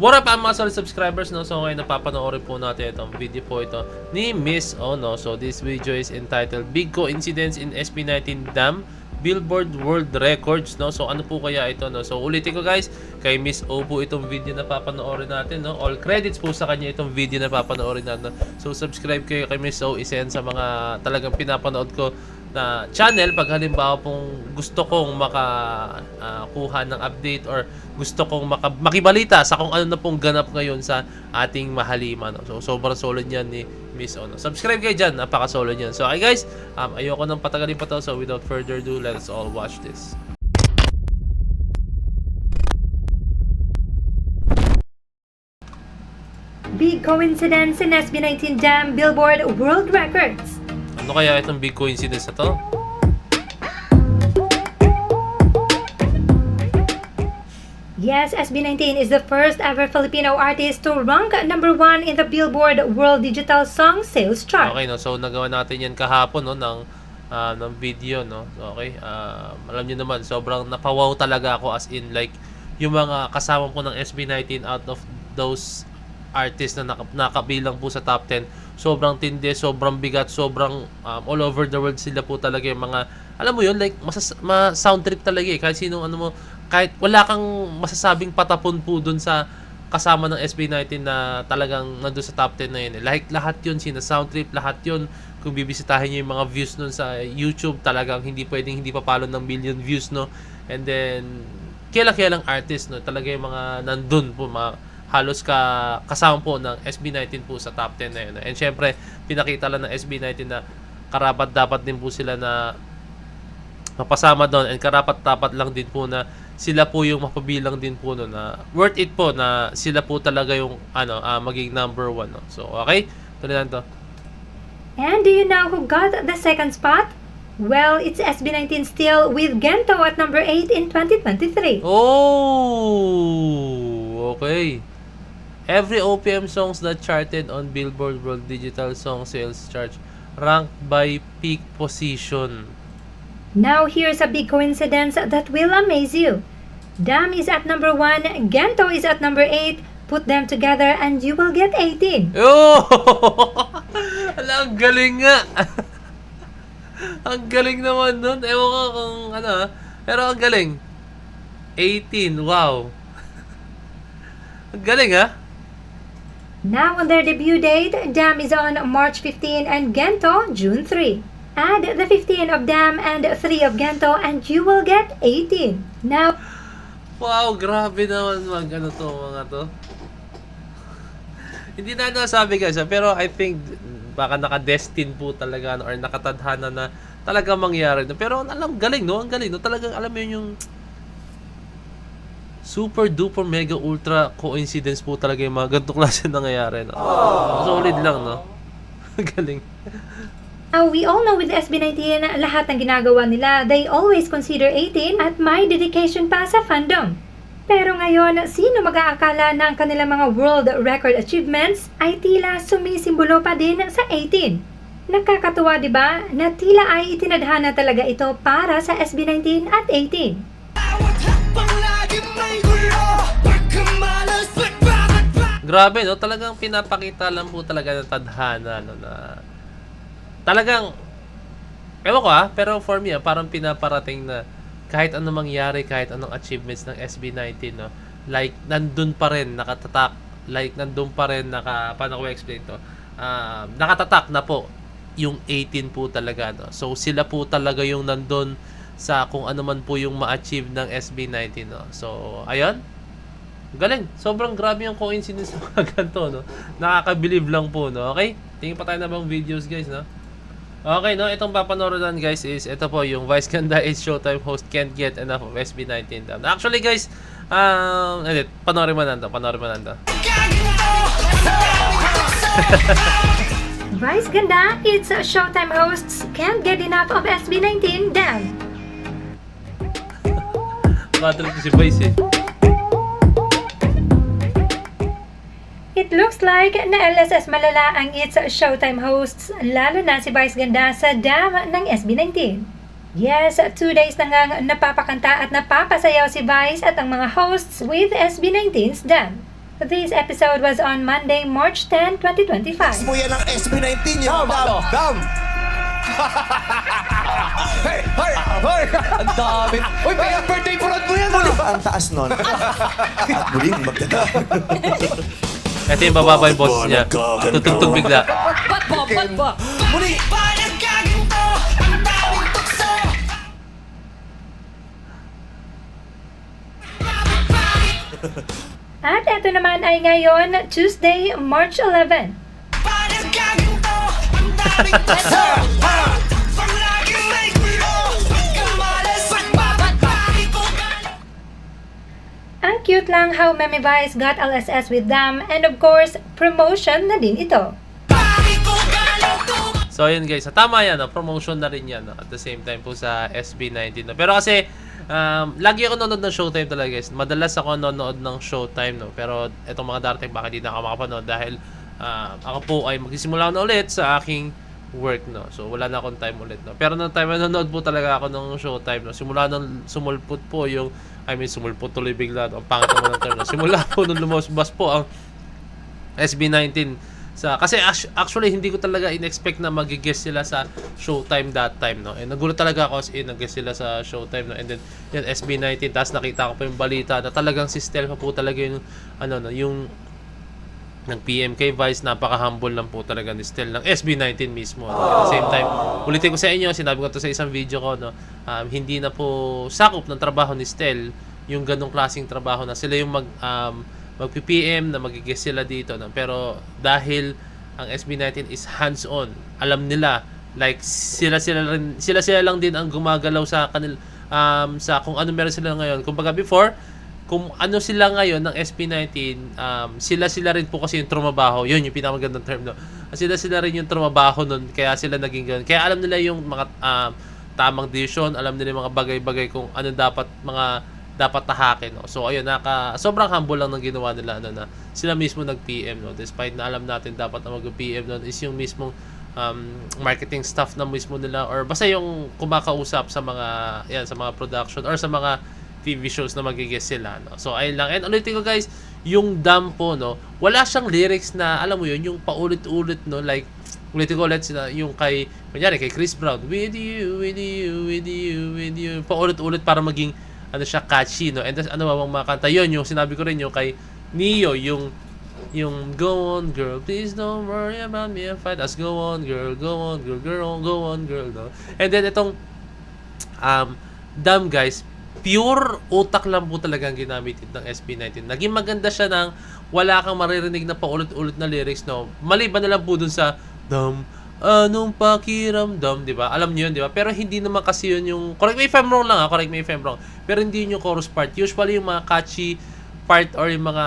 What up mga solid subscribers, no? So ngayon napapanoorin po natin itong video po ito ni Miss O, no? So this video is entitled Big Coincidence in SB19 Dam Billboard World Records, no? So ano po kaya ito, no? So ulitin ko guys, kay Miss O po itong video na papanoorin natin, no? All credits po sa kanya itong video na papanoorin natin, no? So subscribe kayo kay Miss O, isa yan sa mga talagang pinapanood ko na channel pag halimbawa pong gusto kong makakuha ng update or gusto kong makibalita sa kung ano na pong ganap ngayon sa ating mahalima, no? So sobrang solid yan ni Miss O, no? Subscribe kayo dyan, napaka-solid yan. So okay guys, ayoko nang patagalin pa to, so without further ado, let's all watch this. Big coincidence in SB19 Dam Billboard World Records. Ano kaya itong big coincidence na to? Yes, SB19 is the first ever Filipino artist to rank number 1 in the Billboard World Digital Song Sales Chart. Okay, no? So nagawa natin yan kahapon, no? ng video, no? So, okay, alam niyo naman, sobrang napawaw talaga ako, as in like yung mga kasama ko ng SB19 out of those artists na nakabilang po sa top 10, sobrang tindi, sobrang bigat, sobrang all over the world sila po talaga yung mga, alam mo yun, like sound trip talaga eh, kahit sinong ano mo, kahit wala kang masasabing patapon po dun sa kasama ng SB19 na talagang nandun sa top 10 na yun eh. Like lahat yun, sound trip, lahat yun, kung bibisitahin nyo yung mga views nun sa YouTube, talagang hindi pwedeng hindi papalo ng million views, no? And then kilalang artist, no? Talaga yung mga nandun po, mga halos kasama po ng SB19 po sa top 10 na yun. And syempre, pinakita lang ng SB19 na karapat dapat din po sila na mapasama doon, and karapat dapat lang din po na sila po yung mapabilang din po no, na worth it po na sila po talaga yung maging number 1, no? So okay, tuloy lang to. And do you know who got the second spot? Well, it's SB19 still with Gento at number 8 in 2023. Oh, okay. Every OPM songs that charted on Billboard World Digital Song Sales Chart ranked by peak position. Now here's a big coincidence that will amaze you. Dam is at number 1, Gento is at number 8. Put them together and you will get 18. Oh! Ang galing nga! Ang galing naman nun. Ewan ko kung ano, pero ang galing. 18, wow. Ang galing ha? Now on their debut date, Dam is on March 15 and Gento June 3. Add the 15 of Dam and 3 of Gento and you will get 18. Now, Wow, grabe naman mag-ano to, mga to. Hindi na nasabi guys, pero I think baka naka-destin po talaga, no, or nakatadhana na talaga mangyari. No? Pero alam, galing no? Ang galing, no? Talagang alam mo yun, yung super duper mega ultra coincidence po talaga yung mga ganitong klase nangyayari, no? Solid lang, no? Galing. we all know with SB19, lahat ng ginagawa nila, they always consider 18 at may dedication pa sa fandom. Pero ngayon, sino mag-aakala na ang kanilang mga world record achievements ay tila sumisimbolo pa din sa 18? Nakakatuwa, di ba? Na tila ay itinadhana talaga ito para sa SB19 at 18. Grabe, no? Talagang pinapakita lang po talaga ng tadhana, no, na talagang, ewan ko pero for me, parang pinaparating na kahit anong mangyari, kahit anong achievements ng SB19, no, like, nandun pa rin, nakatatak, like, nandun pa rin, paano ko explain to, nakatatak na po, yung 18 po talaga, no. So, sila po talaga yung nandun sa kung ano man po yung ma-achieve ng SB19, no. So, ayun, galing. Sobrang grabe yung coincidence sa mga ganito, no. Nakaka-believe lang po, no. Okay? Tingin pa tayo na bang videos, guys, no. Okay, no, itong papanoorin guys is ito po yung Vice Ganda is Showtime host can't get enough of SB19 Dam. Actually guys, panoorin mo na to. Vice Ganda, it's Showtime hosts can't get enough of SB19 Dam. Battle to si Vice eh. It looks like na LSS malala ang It's Showtime hosts, lalo na si Vice Ganda sa Dam ng SB19. Yes, 2 days na ngang napapakanta at napapasayaw si Vice at ang mga hosts with SB19's Dam. This episode was on Monday, March 10, 2025. Mo yan ang SB19 yun. Dam! Hey! Ang dami. Uy, may birthday parade mo yan, Ano ba ang taas nun? At muling magdadam. Ito yung bababa yung boss niya. Tutugtog bigla. Ba't ba? Muli! At ito naman ay ngayon, Tuesday, March 11. Ang cute lang how Meme Vice got LSS with them, and of course, promotion na din ito. So ayun guys, tama yan, no? Promotion na rin yan, no? At the same time po sa SB19. No? Pero kasi, lagi ako nanonood ng Showtime talaga guys. Madalas ako nanonood ng Showtime, no? Pero itong mga darating baka di na ako makapanood dahil ako po ay magsisimula na ulit sa aking work, no? So wala na akong time ulit, no? Pero nung time nanonood po talaga ako ng Showtime, no? Simula nung sumulpot po yung, sumulpot tuloy bigla, no? Ang pangit naman ng term, no? Simula po nung lumabas po ang SB19 kasi actually hindi ko talaga in-expect na mag-guest sila sa Showtime that time, no. And nagulat talaga ako as in nag-guest sila sa Showtime, no. And then yung SB19, tapos nakita ko pa yung balita na talagang si Stel pa po talaga yung yung ng PMK Vice, napaka-humble lang po talaga ni Stel ng SB19 mismo, no? At the same time, ulitin ko sa inyo, sinabi ko to sa isang video ko, no, hindi na po sakop ng trabaho ni Stel yung ganong klaseng trabaho na sila yung mag-PPM na mag-guest sila dito, no? Pero dahil ang SB19 is hands-on, alam nila, like sila lang din ang gumagalaw sa kanil sa kung ano meron sila ngayon. Kumbaga before, kung ano sila ngayon ng SB19, sila rin po kasi yung trumabaho. Yun yung pinakamagandang term, no? Sila rin yung trumabaho nun, kaya sila naging ganun. Kaya alam nila yung mga tamang decision, alam nila yung mga bagay-bagay kung ano dapat tahakin, no? So ayun, sobrang humble lang ng ginawa nila, na sila mismo nag-PM, no? Despite na alam natin dapat na mag-PM nun is yung mismong marketing staff na mismo nila, or basta yung kumakausap sa mga production or sa mga TV shows na magigest sila, no? So ayun lang. And ulitin ko guys, yung Dam po, no, wala siyang lyrics na alam mo yun, yung paulit-ulit, no, like ulitin ko ulit yung kay Chris Brown, with you, paulit-ulit para maging siya catchy, no? And ano ba bang mga kanta yun, yung sinabi ko rin yung kay Neo, yung go on girl, please don't worry about me if I just go on girl, go on girl, no? And then itong Dam guys, pure utak lang po talaga ang ginamit ng SB19. Naging maganda siya ng wala kang maririnig na paulit-ulit na lyrics, no? Maliban na lang po dun sa Dam, anong pakiramdam, di ba? Alam niyo yun, di ba? Pero hindi naman kasi yun yung, correct me if I'm wrong, pero hindi yun yung chorus part. Usually yung mga catchy part or yung mga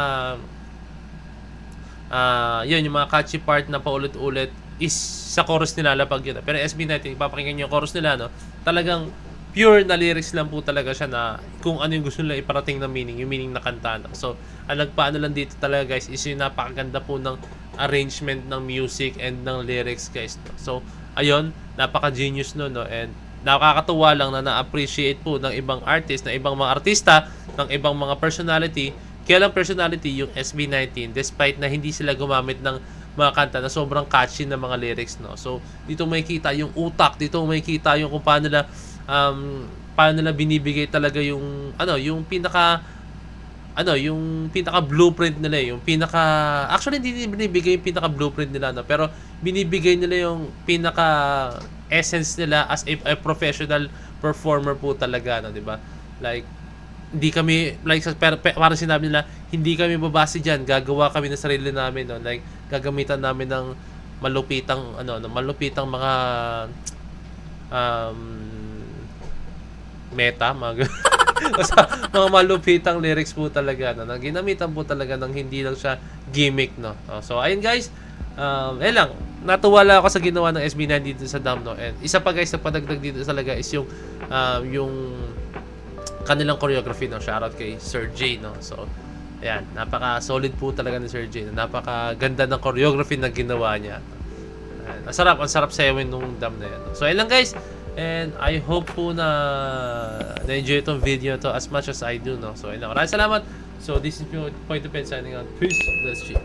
yung mga catchy part na paulit-ulit is sa chorus nilalapag yun. Pero SB19, ipapakinggan yung chorus nila, no? Talagang pure na lyrics lang po talaga siya na kung ano yung gusto nila iparating na meaning, yung meaning na kanta, no? So, ang nagpaano lang dito talaga guys is yung napakaganda po ng arrangement ng music and ng lyrics guys, no? So ayun, napaka-genius no, and nakakatuwa lang na na-appreciate po ng ibang artist, ng ibang mga artista, ng ibang mga personality. Kaya lang personality yung SB19 despite na hindi sila gumamit ng mga kanta na sobrang catchy na mga lyrics, no? So dito makikita yung utak, dito makikita yung kung paano nila binibigay talaga yung yung pinaka blueprint nila, yung actually hindi binibigay yung pinaka blueprint nila, no, pero binibigay nila yung pinaka essence nila as a professional performer po talaga, no, di ba? Like hindi kami parang sinabi nila, hindi kami babase diyan, gagawa kami ng sarili namin, no, like gagamitan namin ng malupitang mga meta, mga malupitang lyrics po talaga, no, na ginamitan po talaga ng hindi lang siya gimmick, no. So ayun guys, lang, natuwa lang ako sa ginawa ng SB9 dito sa Dam, no. And isa pa guys na padagdag dito talaga is yung kanilang choreography, no. Shoutout kay Sir J, no. So ayan, napaka solid po talaga ni Sir J, no? Napaka ganda ng choreography na ginawa niya. Ang sarap sayawin nung Dam na yan, no? So ayun lang guys. And I hope po na na-enjoy itong video to as much as I do, no. So ayun lang. Maraming salamat So this is Point to Pen signing out. Peace. Let's cheat.